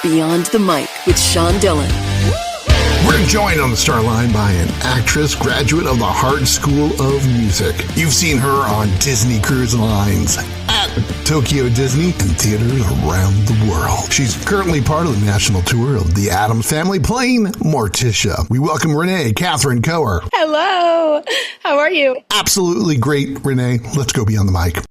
Beyond the Mic with Sean Dillon. We're joined on the Starline by an actress, graduate of the Hartt School of Music. You've seen her on Disney Cruise Lines, at Tokyo Disney, and theaters around the world. She's currently part of the national tour of the Addams Family playing Morticia. We welcome Renee Kathleen Koher. Hello. How are you? Absolutely great, Renee. Let's go beyond the mic.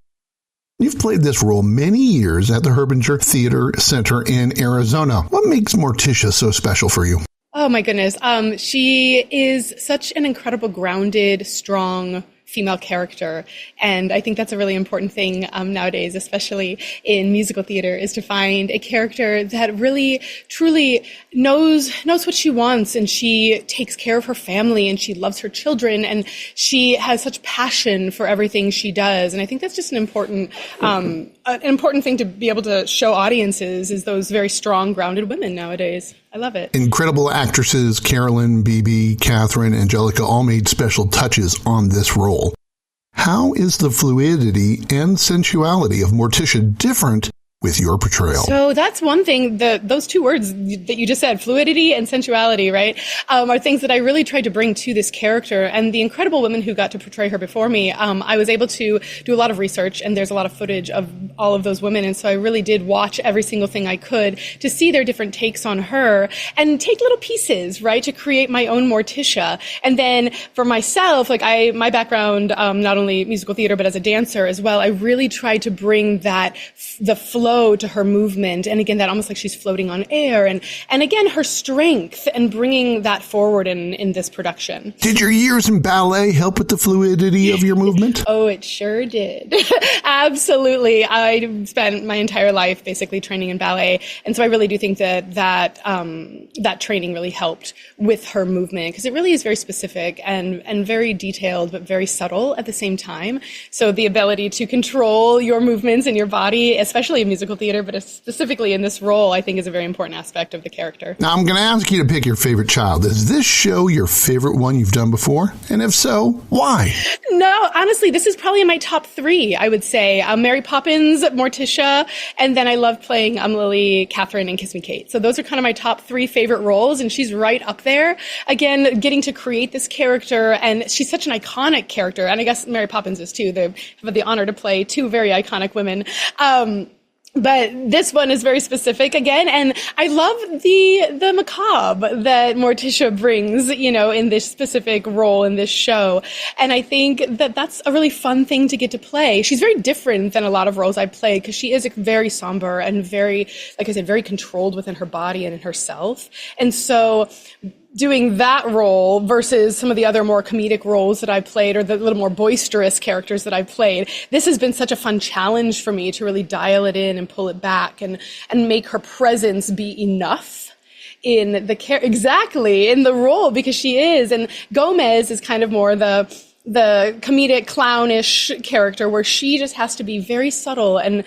You've played this role many years at the Herbenger Theater Center in Arizona. What makes Morticia so special for you? Oh my goodness. She is such an incredible, grounded, strong female character. And I think that's a really important thing nowadays, especially in musical theater, is to find a character that really, truly knows what she wants, and she takes care of her family, and she loves her children, and she has such passion for everything she does. And I think that's just an important thing to be able to show audiences, is those very strong, grounded women nowadays. I love it. Incredible actresses Carolyn, Bebe, Catherine, Anjelica all made special touches on this role. How is the fluidity and sensuality of Morticia different with your portrayal? So that's one thing, those two words that you just said, fluidity and sensuality, right, are things that I really tried to bring to this character. And the incredible women who got to portray her before me, I was able to do a lot of research, and there's a lot of footage of all of those women. And so I really did watch every single thing I could to see their different takes on her and take little pieces, right, to create my own Morticia. And then for myself, my background, not only musical theater, but as a dancer as well, I really tried to bring the flow to her movement, and again, that almost like she's floating on air, and again, her strength, and bringing that forward in this production. Did your years in ballet help with the fluidity of your movement? Oh, it sure did. Absolutely. I spent my entire life basically training in ballet, and so I really do think that training really helped with her movement, because it really is very specific and very detailed, but very subtle at the same time. So the ability to control your movements and your body, especially in musical theater, but specifically in this role, I think is a very important aspect of the character. Now, I'm going to ask you to pick your favorite child. Is this show your favorite one you've done before? And if so, why? No, honestly, this is probably in my top three, I would say. Mary Poppins, Morticia, and then I love playing Lily, Catherine, and Kiss Me Kate. So those are kind of my top three favorite roles, and she's right up there. Again, getting to create this character, and she's such an iconic character, and I guess Mary Poppins is too. They have the honor to play two very iconic women. But this one is very specific again, and I love the macabre that Morticia brings, in this specific role in this show. And I think that that's a really fun thing to get to play. She's very different than a lot of roles I've played, because she is very somber and very, like I said, very controlled within her body and in herself. And so doing that role versus some of the other more comedic roles that I played, or the little more boisterous characters that I've played, this has been such a fun challenge for me to really dial it in and pull it back and make her presence be enough in in the role, because she is. And Gomez is kind of more the comedic clownish character, where she just has to be very subtle and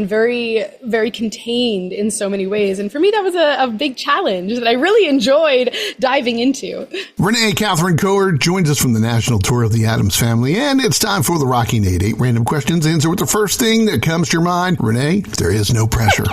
very, very contained in so many ways. And for me, that was a big challenge that I really enjoyed diving into. Renee Kathleen Koher joins us from the national tour of the Addams Family, and it's time for the Rocking 8 random questions. Answer with the first thing that comes to your mind. Renee, there is no pressure.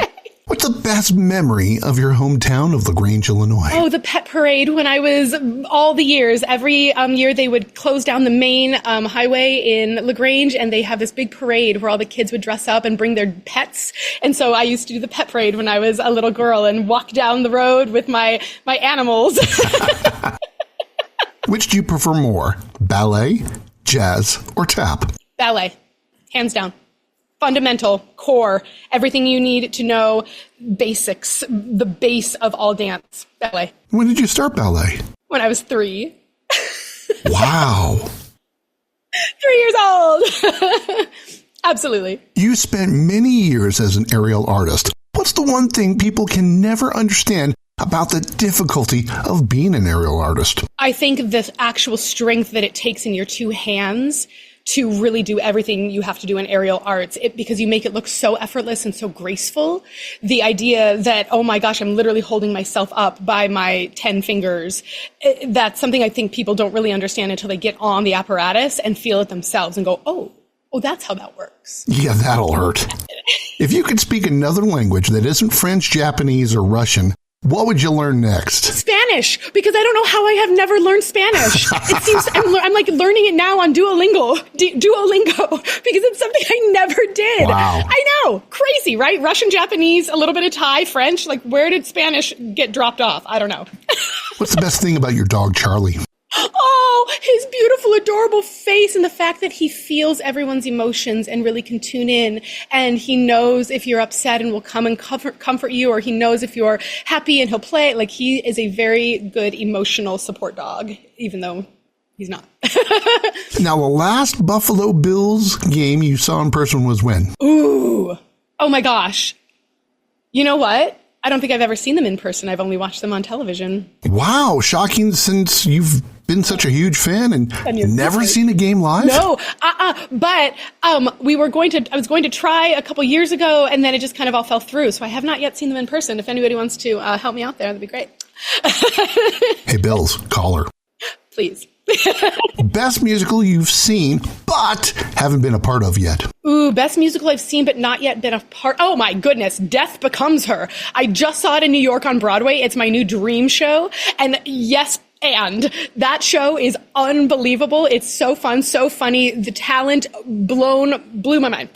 What's the best memory of your hometown of LaGrange, Illinois? Oh, the pet parade when I was all the years. Every year they would close down the main highway in LaGrange, and they have this big parade where all the kids would dress up and bring their pets. And so I used to do the pet parade when I was a little girl and walk down the road with my animals. Which do you prefer more, ballet, jazz, or tap? Ballet, hands down. Fundamental, core, everything you need to know, basics, the base of all dance, ballet. When did you start ballet? When I was 3. Wow. 3 years old. Absolutely. You spent many years as an aerial artist. What's the one thing people can never understand about the difficulty of being an aerial artist? I think the actual strength that it takes in your two hands to really do everything you have to do in aerial arts, because you make it look so effortless and so graceful. The idea that, oh my gosh, I'm literally holding myself up by my 10 fingers, that's something I think people don't really understand until they get on the apparatus and feel it themselves and go, oh, that's how that works. Yeah, that'll hurt. If you could speak another language that isn't French, Japanese, or Russian, what would you learn next? Spanish, because I don't know how I have never learned Spanish. It seems I'm like learning it now on Duolingo, because it's something I never did. Wow. I know. Crazy, right? Russian, Japanese, a little bit of Thai, French. Like, where did Spanish get dropped off? I don't know. What's the best thing about your dog, Charlie? Oh, his beautiful, adorable face and the fact that he feels everyone's emotions and really can tune in. And he knows if you're upset and will come and comfort you, or he knows if you're happy and he'll play. Like, he is a very good emotional support dog, even though he's not. Now, the last Buffalo Bills game you saw in person was when? Ooh. Oh my gosh. You know what? I don't think I've ever seen them in person. I've only watched them on television. Wow, shocking, since you've been such a huge fan and never seen a game live? No, but I was going to try a couple years ago, and then it just kind of all fell through. So I have not yet seen them in person. If anybody wants to help me out there, that'd be great. Hey, Bills, call her. Please. Best musical you've seen, but haven't been a part of yet. Ooh, best musical I've seen, but not yet been a part. Oh my goodness. Death Becomes Her. I just saw it in New York on Broadway. It's my new dream show. And yes, and that show is unbelievable. It's so fun, so funny. The talent blew my mind.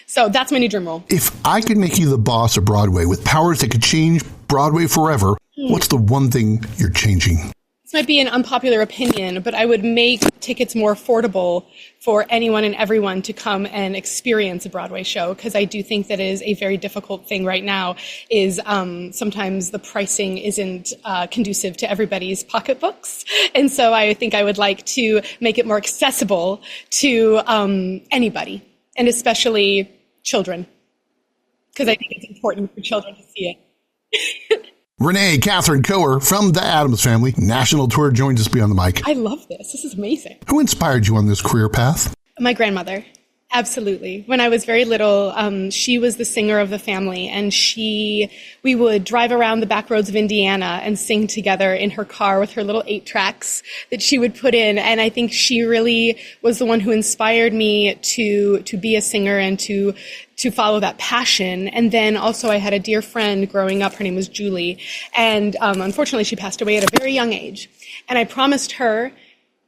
So that's my new dream role. If I could make you the boss of Broadway with powers that could change Broadway forever, what's the one thing you're changing? This might be an unpopular opinion, but I would make tickets more affordable for anyone and everyone to come and experience a Broadway show, because I do think that is a very difficult thing right now, is sometimes the pricing isn't conducive to everybody's pocketbooks. And so I think I would like to make it more accessible to anybody, and especially children, because I think it's important for children to see it. Renee Kathleen Koher from the Addams Family National Tour joins us beyond the mic. I love this. This is amazing. Who inspired you on this career path? My grandmother. Absolutely. When I was very little, she was the singer of the family, and we would drive around the back roads of Indiana and sing together in her car with her little 8 tracks that she would put in. And I think she really was the one who inspired me to be a singer and to follow that passion. And then also I had a dear friend growing up. Her name was Julie. And unfortunately, she passed away at a very young age. And I promised her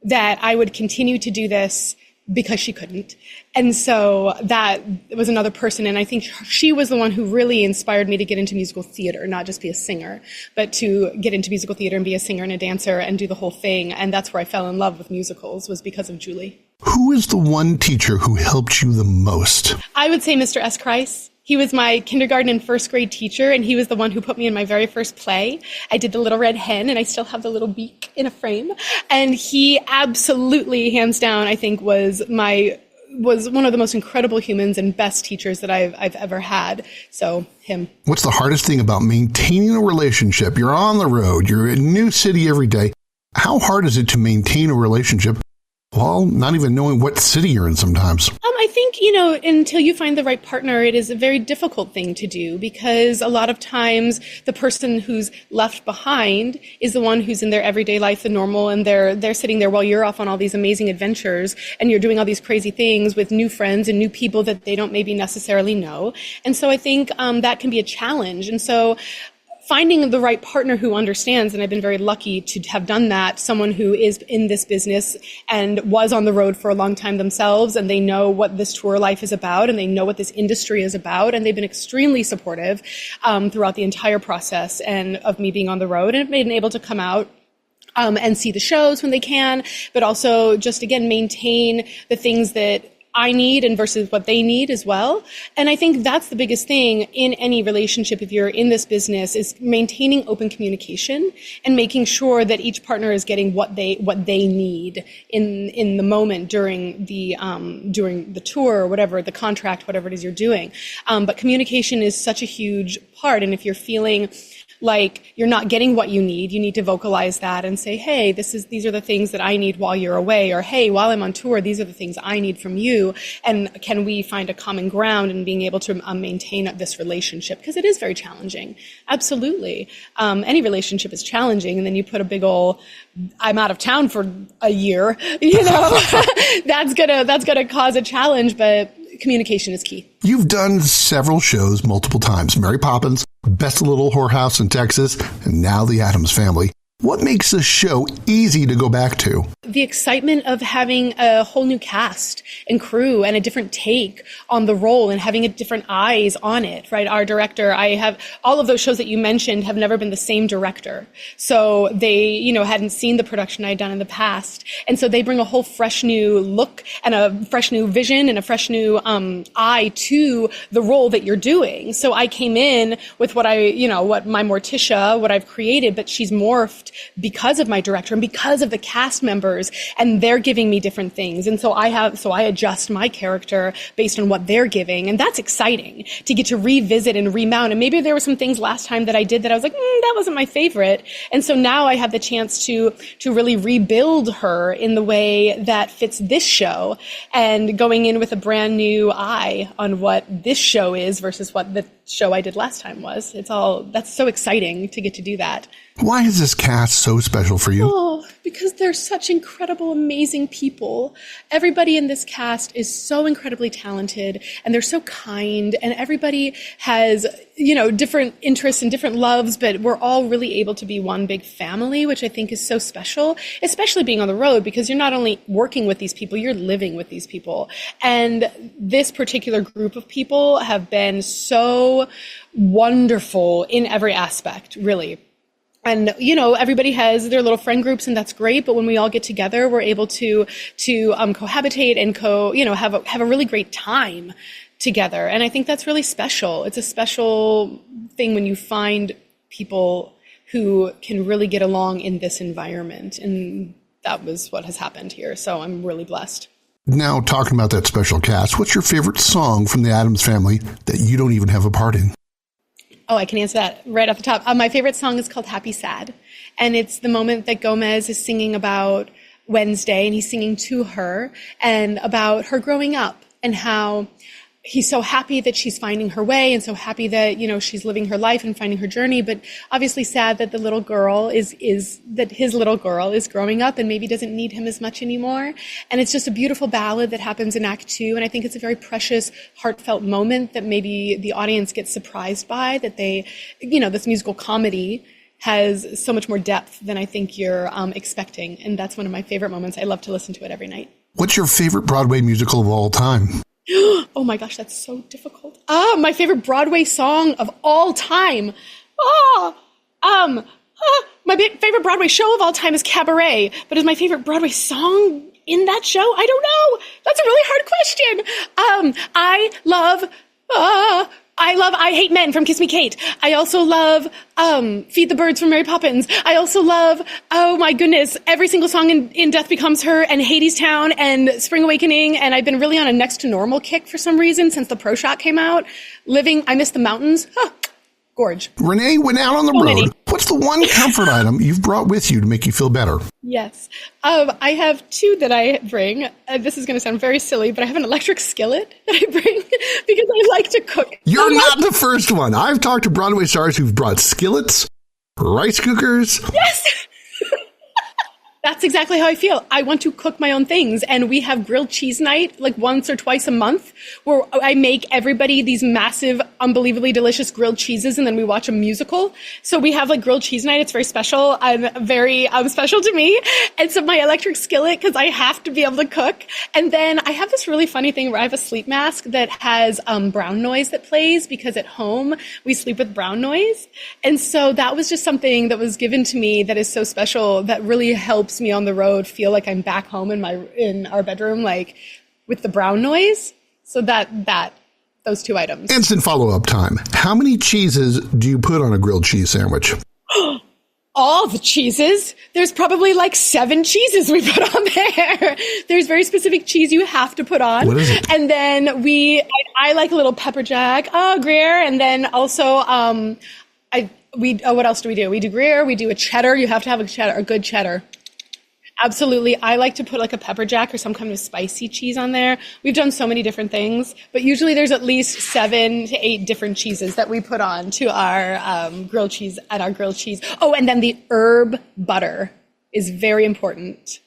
that I would continue to do this because she couldn't. And so that was another person. And I think she was the one who really inspired me to get into musical theater, not just be a singer, but to get into musical theater and be a singer and a dancer and do the whole thing. And that's where I fell in love with musicals, was because of Julie. Who is the one teacher who helped you the most? I would say Mr. S. Kreis. He was my kindergarten and first grade teacher, and he was the one who put me in my very first play. I did The Little Red Hen, and I still have the little beak in a frame. And he absolutely, hands down, I think was one of the most incredible humans and best teachers that I've ever had. So him. What's the hardest thing about maintaining a relationship? You're on the road. You're in a new city every day. How hard is it to maintain a relationship while not even knowing what city you're in sometimes? I think, until you find the right partner, it is a very difficult thing to do, because a lot of times the person who's left behind is the one who's in their everyday life, the normal, and they're sitting there while you're off on all these amazing adventures, and you're doing all these crazy things with new friends and new people that they don't maybe necessarily know. And so I think that can be a challenge. And so finding the right partner who understands, and I've been very lucky to have done that, someone who is in this business and was on the road for a long time themselves, and they know what this tour life is about, and they know what this industry is about, and they've been extremely supportive throughout the entire process and of me being on the road, and have been able to come out and see the shows when they can, but also just, again, maintain the things that I need and versus what they need as well. And I think that's the biggest thing in any relationship, if you're in this business, is maintaining open communication and making sure that each partner is getting what they need in the moment during the tour or whatever, the contract, whatever it is you're doing. But communication is such a huge part. And if you're feeling like you're not getting what you need to vocalize that and say, hey, these are the things that I need while you're away, or hey, while I'm on tour, these are the things I need from you. And can we find a common ground in being able to maintain this relationship? Because it is very challenging. Absolutely. Any relationship is challenging. And then you put a big ol' I'm out of town for a year, that's gonna cause a challenge. But communication is key. You've done several shows multiple times. Mary Poppins, Best Little Whorehouse in Texas, and now The Addams Family. What makes a show easy to go back to? The excitement of having a whole new cast and crew and a different take on the role and having a different eyes on it, right? Our director, I have all of those shows that you mentioned have never been the same director. So they, hadn't seen the production I'd done in the past. And so they bring a whole fresh new look and a fresh new vision and a fresh new eye to the role that you're doing. So I came in with what my Morticia, what I've created, but she's morphed because of my director and because of the cast members, and they're giving me different things. And so I adjust my character based on what they're giving. And that's exciting to get to revisit and remount. And maybe there were some things last time that I did that I was like, that wasn't my favorite. And so now I have the chance to really rebuild her in the way that fits this show, and going in with a brand new eye on what this show is versus what the show I did last time was. That's so exciting to get to do that. Why is this cast so special for you? Oh, because they're such incredible, amazing people. Everybody in this cast is so incredibly talented, and they're so kind, and everybody has, different interests and different loves, but we're all really able to be one big family, which I think is so special, especially being on the road, because you're not only working with these people, you're living with these people. And this particular group of people have been so wonderful in every aspect, really. And, everybody has their little friend groups, and that's great. But when we all get together, we're able to cohabitate and have a really great time together. And I think that's really special. It's a special thing when you find people who can really get along in this environment. And that was what has happened here. So I'm really blessed. Now, talking about that special cast, what's your favorite song from the Addams Family that you don't even have a part in? Oh, I can answer that right off the top. My favorite song is called Happy Sad. And it's the moment that Gomez is singing about Wednesday, and he's singing to her and about her growing up and how he's so happy that she's finding her way and so happy that, she's living her life and finding her journey, but obviously sad that the little girl that his little girl is growing up and maybe doesn't need him as much anymore. And it's just a beautiful ballad that happens in Act 2. And I think it's a very precious, heartfelt moment that maybe the audience gets surprised by, that they, this musical comedy has so much more depth than I think you're expecting. And that's one of my favorite moments. I love to listen to it every night. What's your favorite Broadway musical of all time? Oh my gosh, that's so difficult. My favorite Broadway song of all time. My favorite Broadway show of all time is Cabaret, but is my favorite Broadway song in that show? I don't know. That's a really hard question. I love I Hate Men from Kiss Me Kate. I also love Feed the Birds from Mary Poppins. I also love, oh my goodness, every single song in Death Becomes Her and Hadestown and Spring Awakening. And I've been really on a Next to Normal kick for some reason since the Pro Shot came out. I Miss the Mountains. Gorge. Renee went out on the road. What's the one comfort item you've brought with you to make you feel better? Yes. I have two that I bring. This is going to sound very silly, but I have an electric skillet that I bring because I like to cook. You're not the first one. I've talked to Broadway stars who've brought skillets, rice cookers. Yes. That's exactly how I feel. I want to cook my own things. And we have grilled cheese night like once or twice a month where I make everybody these massive, unbelievably delicious grilled cheeses. And then we watch a musical. So we have like grilled cheese night. It's very special. Very special to me. And so my electric skillet, because I have to be able to cook. And then I have this really funny thing where I have a sleep mask that has brown noise that plays because at home we sleep with brown noise. And so that was just something that was given to me that is so special that really helps me on the road feel like I'm back home in our bedroom, like with the brown noise. So those two items. Instant follow-up time. How many cheeses do you put on a grilled cheese sandwich? All the cheeses. There's probably like 7 cheeses we put on there. There's very specific cheese you have to put on. What is it? And then I like a little pepper jack, Gruyere, and then also what else do? We do Gruyere, we do a cheddar. You have to have a good cheddar. Absolutely. I like to put like a pepper jack or some kind of spicy cheese on there. We've done so many different things, but usually there's at least 7 to 8 different cheeses that we put on to our grilled cheese and our grilled cheese. Oh, and then the herb butter is very important.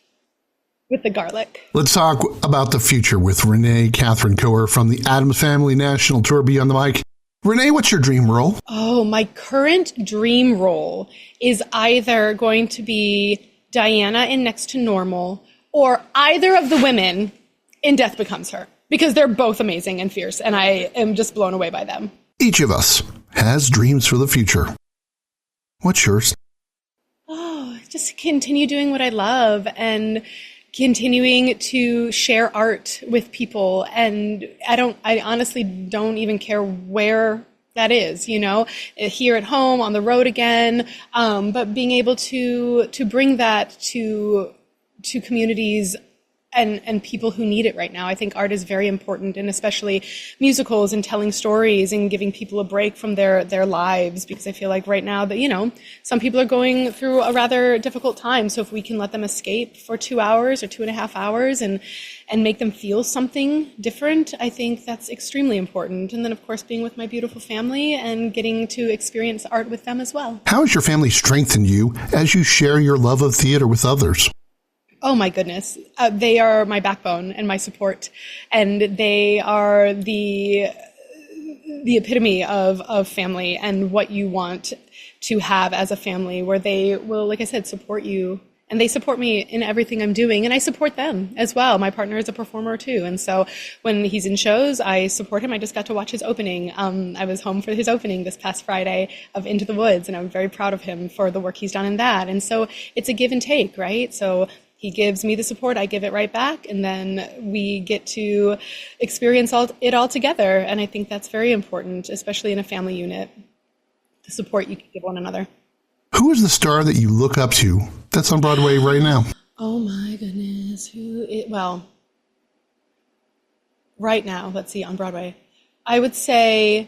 with the garlic. Let's talk about the future with Renee Kathleen Koher from the Addams Family National Tour Beyond the Mic. Renee, what's your dream role? Oh, my current dream role is either going to be Diana in Next to Normal or either of the women in Death Becomes Her, because they're both amazing and fierce, and I am just blown away by them. Each of us has dreams for the future. What's yours? Oh, just continue doing what I love and continuing to share art with people. And I honestly don't even care where that is, here at home, on the road again, but being able to bring that to communities and people who need it right now. I think art is very important, and especially musicals and telling stories and giving people a break from their lives, because I feel like right now that, some people are going through a rather difficult time. So if we can let them escape for 2 hours or 2.5 hours and make them feel something different, I think that's extremely important. And then, of course, being with my beautiful family and getting to experience art with them as well. How has your family strengthened you as you share your love of theater with others? Oh my goodness. They are my backbone and my support. And they are the epitome of family and what you want to have as a family, where they will, like I said, support you. And they support me in everything I'm doing, and I support them as well. My partner is a performer too, and so when he's in shows, I support him. I just got to watch his opening. I was home for his opening this past Friday of Into the Woods, and I'm very proud of him for the work he's done in that. And so it's a give and take, right? So he gives me the support, I give it right back, and then we get to experience it all together. And I think that's very important, especially in a family unit, the support you can give one another. Who is the star that you look up to that's on Broadway right now? Oh my goodness. Right now, let's see, on Broadway. I would say,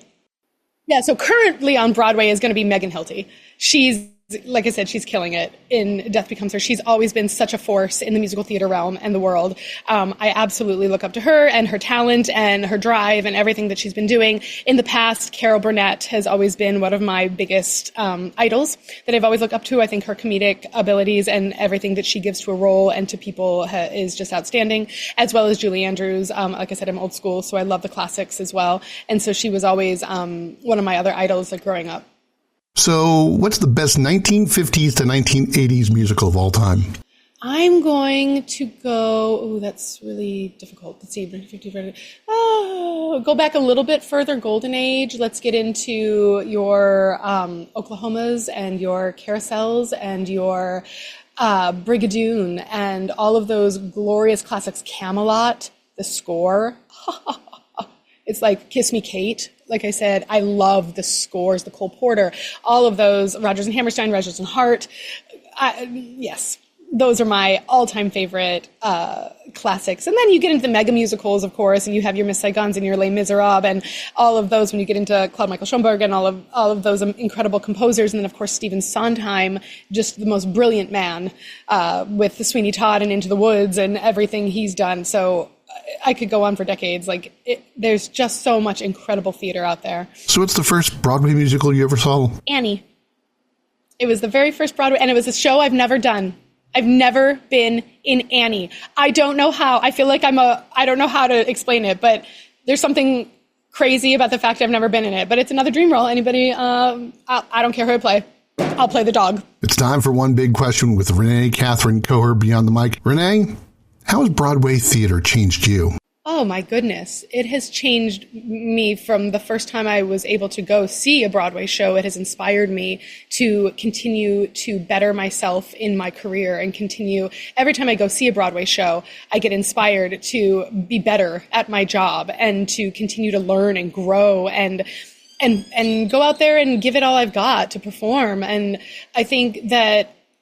so currently on Broadway is going to be Megan Hilty. She's, like I said, she's killing it in Death Becomes Her. She's always been such a force in the musical theater realm and the world. I absolutely look up to her and her talent and her drive and everything that she's been doing. In the past, Carol Burnett has always been one of my biggest idols that I've always looked up to. I think her comedic abilities and everything that she gives to a role and to people is just outstanding, as well as Julie Andrews. Like I said, I'm old school, so I love the classics as well. And so she was always one of my other idols growing up. So what's the best 1950s to 1980s musical of all time? I'm going to go, that's really difficult. Let's see, go back a little bit further, Golden Age. Let's get into your Oklahomas and your Carousels and your Brigadoon and all of those glorious classics. Camelot, the score. It's like Kiss Me Kate. Like I said, I love the scores, the Cole Porter, all of those, Rodgers and Hammerstein, Rodgers and Hartt. Yes, those are my all-time favorite classics. And then you get into the mega musicals, of course, and you have your Miss Saigons and your Les Miserables and all of those when you get into Claude Michael Schoenberg and all of those incredible composers. And then, of course, Stephen Sondheim, just the most brilliant man with the Sweeney Todd and Into the Woods and everything he's done. So I could go on for decades. There's just so much incredible theater out there. So what's the first Broadway musical you ever saw? Annie. It was the very first Broadway, and it was a show I've never done. I've never been in Annie. I don't know how. I feel like I don't know how to explain it, but there's something crazy about the fact I've never been in it. But it's another dream role. Anybody, I don't care who I play. I'll play the dog. It's time for One Big Question with Renee Kathleen Koher Beyond the Mic. Renee, how has Broadway theater changed you? Oh my goodness. It has changed me from the first time I was able to go see a Broadway show. It has inspired me to continue to better myself in my career and continue. Every time I go see a Broadway show, I get inspired to be better at my job and to continue to learn and grow and go out there and give it all I've got to perform. And I think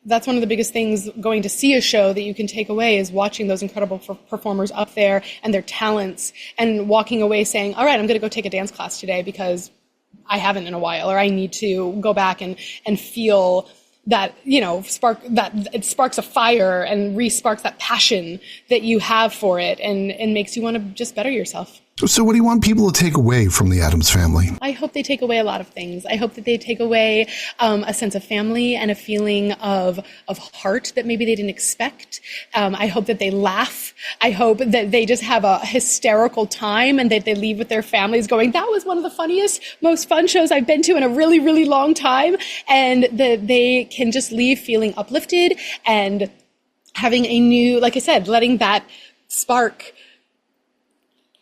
that's one of the biggest things going to see a show that you can take away is watching those incredible performers up there and their talents and walking away saying, all right, I'm going to go take a dance class today because I haven't in a while, or I need to go back and feel that, it sparks a fire and re-sparks that passion that you have for it and makes you want to just better yourself. So what do you want people to take away from the Addams Family? I hope they take away a lot of things. I hope that they take away a sense of family and a feeling of heart that maybe they didn't expect. I hope that they laugh. I hope that they just have a hysterical time and that they leave with their families going, that was one of the funniest, most fun shows I've been to in a really, really long time. And that they can just leave feeling uplifted and having a new, like I said, letting that spark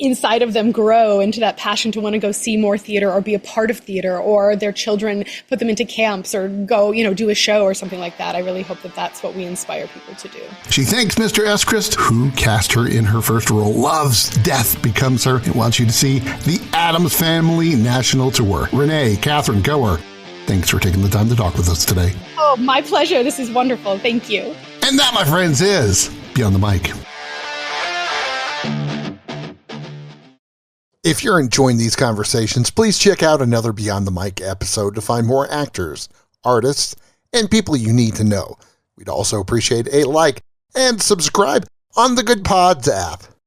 inside of them grow into that passion to want to go see more theater or be a part of theater, or their children put them into camps or go, do a show or something like that. I really hope that that's what we inspire people to do. She thanks Mr. Esquist, who cast her in her first role, loves Death Becomes Her, and wants you to see the Addams Family National Tour. Renee Kathleen Koher, thanks for taking the time to talk with us today. Oh, my pleasure. This is wonderful. Thank you. And that, my friends, is Beyond the Mic. If you're enjoying these conversations, please check out another Beyond the Mic episode to find more actors, artists, and people you need to know. We'd also appreciate a like and subscribe on the Good Pods app.